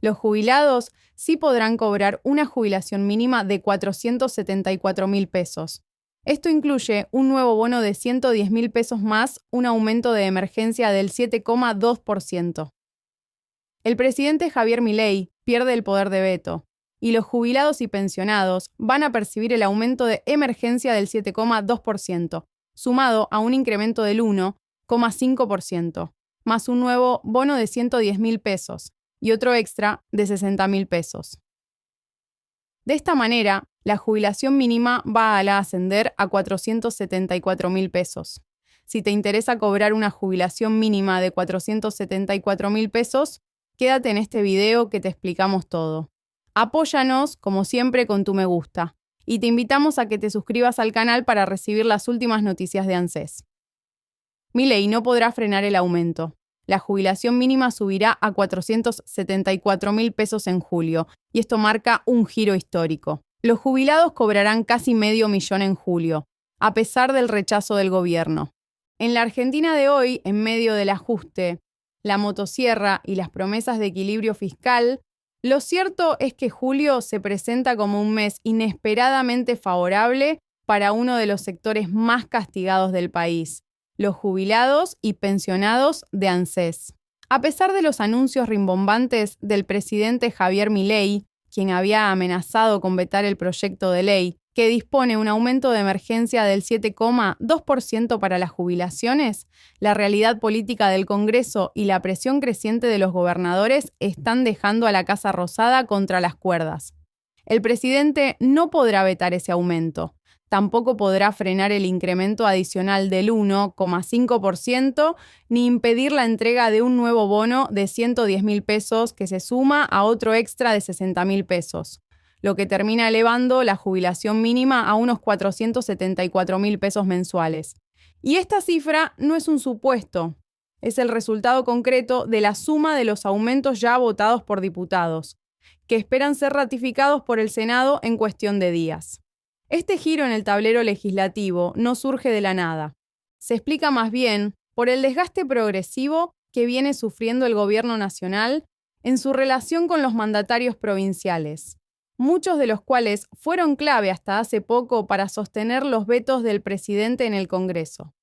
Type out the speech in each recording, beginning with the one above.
Los jubilados sí podrán cobrar una jubilación mínima de 474.000 pesos. Esto incluye un nuevo bono de 110.000 pesos más un aumento de emergencia del 7,2%. El presidente Javier Milei pierde el poder de veto y los jubilados y pensionados van a percibir el aumento de emergencia del 7,2%, sumado a un incremento del 1,5%, más un nuevo bono de 110.000 pesos y otro extra de 60.000 pesos. De esta manera, la jubilación mínima va a ascender a 474.000 pesos. Si te interesa cobrar una jubilación mínima de 474.000 pesos, quédate en este video que te explicamos todo. Apóyanos, como siempre, con tu me gusta y te invitamos a que te suscribas al canal para recibir las últimas noticias de ANSES. Milei no podrá frenar el aumento. La jubilación mínima subirá a 474.000 pesos en julio y esto marca un giro histórico. Los jubilados cobrarán casi $500.000 en julio, a pesar del rechazo del gobierno. En la Argentina de hoy, en medio del ajuste, la motosierra y las promesas de equilibrio fiscal, lo cierto es que julio se presenta como un mes inesperadamente favorable para uno de los sectores más castigados del país, los jubilados y pensionados de ANSES. A pesar de los anuncios rimbombantes del presidente Javier Milei, quien había amenazado con vetar el proyecto de ley que dispone un aumento de emergencia del 7,2% para las jubilaciones, la realidad política del Congreso y la presión creciente de los gobernadores están dejando a la Casa Rosada contra las cuerdas. El presidente no podrá vetar ese aumento. Tampoco podrá frenar el incremento adicional del 1,5% ni impedir la entrega de un nuevo bono de 110.000 pesos que se suma a otro extra de 60.000 pesos, lo que termina elevando la jubilación mínima a unos 474.000 pesos mensuales. Y esta cifra no es un supuesto, es el resultado concreto de la suma de los aumentos ya votados por diputados, que esperan ser ratificados por el Senado en cuestión de días. Este giro en el tablero legislativo no surge de la nada. Se explica más bien por el desgaste progresivo que viene sufriendo el gobierno nacional en su relación con los mandatarios provinciales, muchos de los cuales fueron clave hasta hace poco para sostener los vetos del presidente en el Congreso.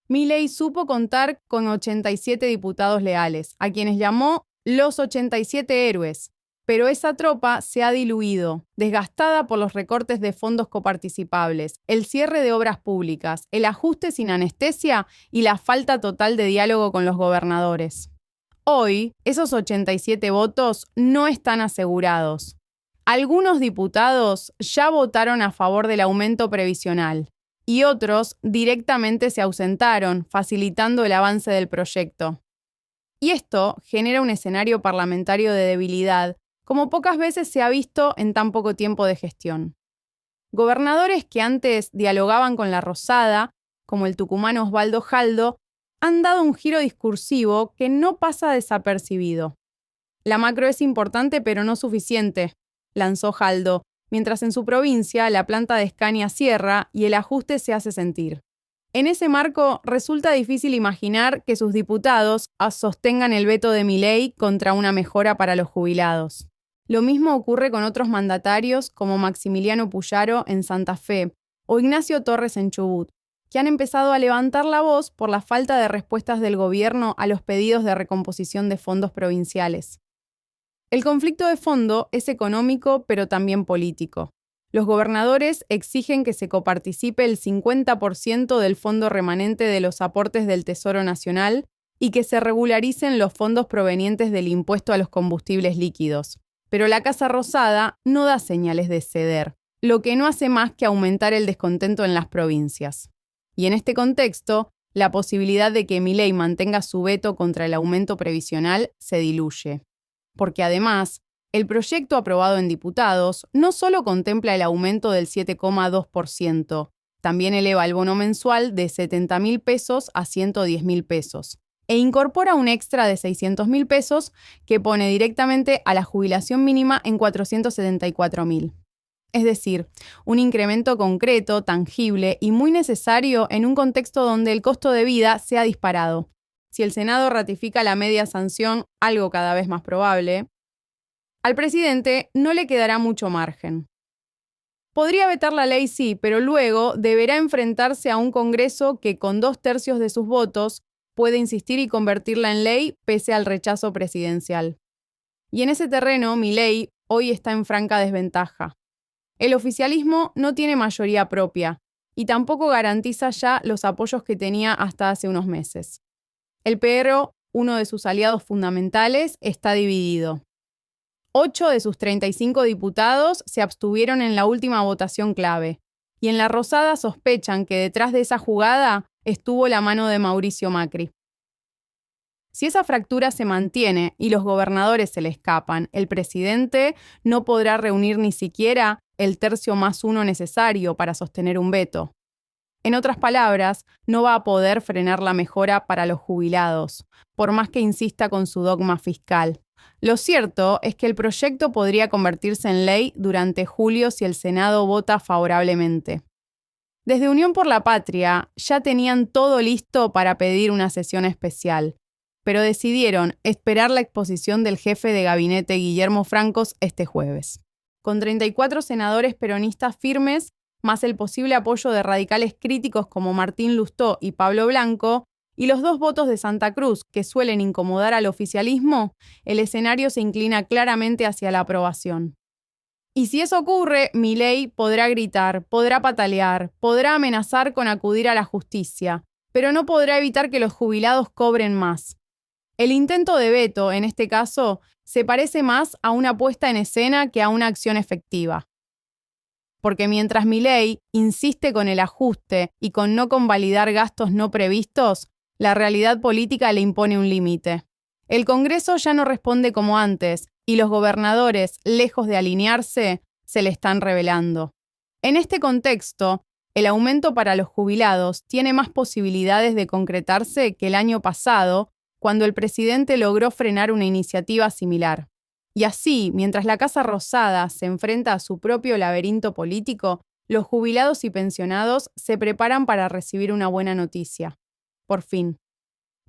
Milei supo contar con 87 diputados leales, a quienes llamó los 87 héroes, pero esa tropa se ha diluido, desgastada por los recortes de fondos coparticipables, el cierre de obras públicas, el ajuste sin anestesia y la falta total de diálogo con los gobernadores. Hoy, esos 87 votos no están asegurados. Algunos diputados ya votaron a favor del aumento previsional y otros directamente se ausentaron, facilitando el avance del proyecto. Y esto genera un escenario parlamentario de debilidad, como pocas veces se ha visto en tan poco tiempo de gestión. Gobernadores que antes dialogaban con la Rosada, como el tucumano Osvaldo Jaldo, han dado un giro discursivo que no pasa desapercibido. La macro es importante pero no suficiente, lanzó Jaldo, mientras en su provincia la planta de Escania cierra y el ajuste se hace sentir. En ese marco, resulta difícil imaginar que sus diputados sostengan el veto de Milei contra una mejora para los jubilados. Lo mismo ocurre con otros mandatarios como Maximiliano Puyaro en Santa Fe o Ignacio Torres en Chubut, que han empezado a levantar la voz por la falta de respuestas del gobierno a los pedidos de recomposición de fondos provinciales. El conflicto de fondo es económico, pero también político. Los gobernadores exigen que se coparticipe el 50% del fondo remanente de los aportes del Tesoro Nacional y que se regularicen los fondos provenientes del impuesto a los combustibles líquidos. Pero la Casa Rosada no da señales de ceder, lo que no hace más que aumentar el descontento en las provincias. Y en este contexto, la posibilidad de que Milei mantenga su veto contra el aumento previsional se diluye. Porque además, el proyecto aprobado en diputados no solo contempla el aumento del 7,2%, también eleva el bono mensual de 70.000 pesos a 110.000 pesos e incorpora un extra de 600.000 pesos que pone directamente a la jubilación mínima en 474.000. Es decir, un incremento concreto, tangible y muy necesario en un contexto donde el costo de vida se ha disparado. Si el Senado ratifica la media sanción, algo cada vez más probable, Al presidente no le quedará mucho margen. Podría vetar la ley, sí, pero luego deberá enfrentarse a un Congreso que con 2/3 de sus votos puede insistir y convertirla en ley pese al rechazo presidencial. Y en ese terreno, Milei hoy está en franca desventaja. El oficialismo no tiene mayoría propia y tampoco garantiza ya los apoyos que tenía hasta hace unos meses. El PR, uno de sus aliados fundamentales, está dividido. 8 de sus 35 diputados se abstuvieron en la última votación clave, y en la Rosada sospechan que detrás de esa jugada estuvo la mano de Mauricio Macri. Si esa fractura se mantiene y los gobernadores se le escapan, el presidente no podrá reunir ni siquiera el 1/3 necesario para sostener un veto. En otras palabras, no va a poder frenar la mejora para los jubilados, por más que insista con su dogma fiscal. Lo cierto es que el proyecto podría convertirse en ley durante julio si el Senado vota favorablemente. Desde Unión por la Patria ya tenían todo listo para pedir una sesión especial, pero decidieron esperar la exposición del jefe de gabinete Guillermo Francos este jueves. Con 34 senadores peronistas firmes, más el posible apoyo de radicales críticos como Martín Lustó y Pablo Blanco, y los 2 votos de Santa Cruz que suelen incomodar al oficialismo, el escenario se inclina claramente hacia la aprobación. Y si eso ocurre, Milei podrá gritar, podrá patalear, podrá amenazar con acudir a la justicia, pero no podrá evitar que los jubilados cobren más. El intento de veto, en este caso, se parece más a una puesta en escena que a una acción efectiva. Porque mientras Milei insiste con el ajuste y con no convalidar gastos no previstos, la realidad política le impone un límite. El Congreso ya no responde como antes, y los gobernadores, lejos de alinearse, se le están rebelando. En este contexto, el aumento para los jubilados tiene más posibilidades de concretarse que el año pasado, cuando el presidente logró frenar una iniciativa similar. Y así, mientras la Casa Rosada se enfrenta a su propio laberinto político, los jubilados y pensionados se preparan para recibir una buena noticia. Por fin.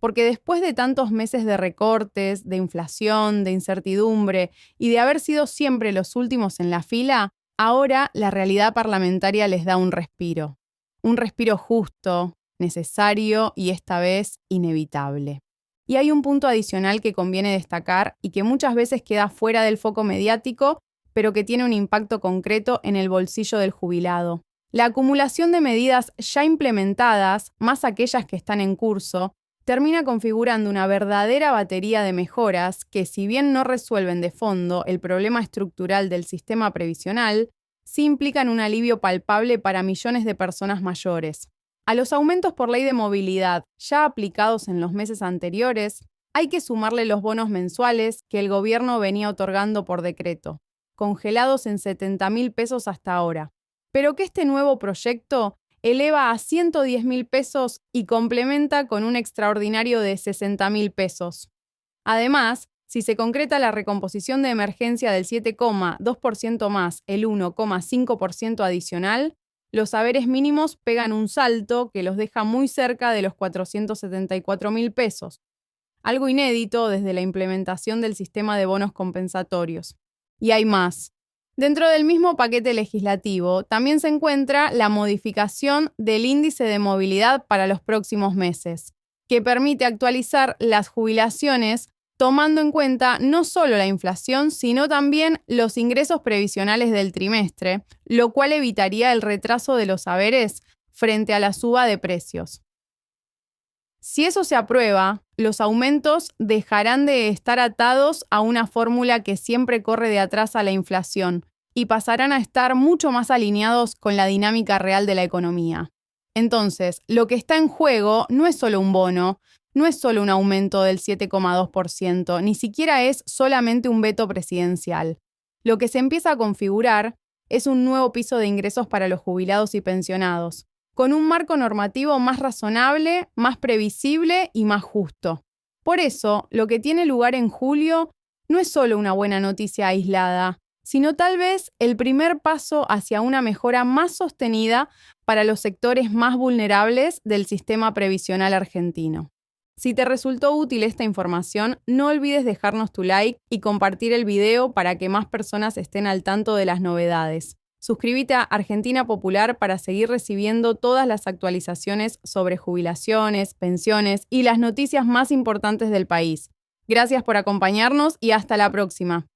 Porque después de tantos meses de recortes, de inflación, de incertidumbre y de haber sido siempre los últimos en la fila, ahora la realidad parlamentaria les da un respiro. Un respiro justo, necesario y esta vez inevitable. Y hay un punto adicional que conviene destacar y que muchas veces queda fuera del foco mediático, pero que tiene un impacto concreto en el bolsillo del jubilado. La acumulación de medidas ya implementadas, más aquellas que están en curso, termina configurando una verdadera batería de mejoras que, si bien no resuelven de fondo el problema estructural del sistema previsional, sí implican un alivio palpable para millones de personas mayores. A los aumentos por ley de movilidad ya aplicados en los meses anteriores, hay que sumarle los bonos mensuales que el gobierno venía otorgando por decreto, congelados en 70.000 pesos hasta ahora, pero que este nuevo proyecto eleva a 110.000 pesos y complementa con un extraordinario de 60.000 pesos. Además, si se concreta la recomposición de emergencia del 7,2% más el 1,5% adicional, los saberes mínimos pegan un salto que los deja muy cerca de los 474.000 pesos, algo inédito desde la implementación del sistema de bonos compensatorios. Y hay más. Dentro del mismo paquete legislativo también se encuentra la modificación del índice de movilidad para los próximos meses, que permite actualizar las jubilaciones tomando en cuenta no solo la inflación, sino también los ingresos previsionales del trimestre, lo cual evitaría el retraso de los haberes frente a la suba de precios. Si eso se aprueba, los aumentos dejarán de estar atados a una fórmula que siempre corre de atrás a la inflación y pasarán a estar mucho más alineados con la dinámica real de la economía. Entonces, lo que está en juego no es solo un bono, no es solo un aumento del 7,2%, ni siquiera es solamente un veto presidencial. Lo que se empieza a configurar es un nuevo piso de ingresos para los jubilados y pensionados, con un marco normativo más razonable, más previsible y más justo. Por eso, lo que tiene lugar en julio no es solo una buena noticia aislada, sino tal vez el primer paso hacia una mejora más sostenida para los sectores más vulnerables del sistema previsional argentino. Si te resultó útil esta información, no olvides dejarnos tu like y compartir el video para que más personas estén al tanto de las novedades. Suscríbete a Argentina Popular para seguir recibiendo todas las actualizaciones sobre jubilaciones, pensiones y las noticias más importantes del país. Gracias por acompañarnos y hasta la próxima.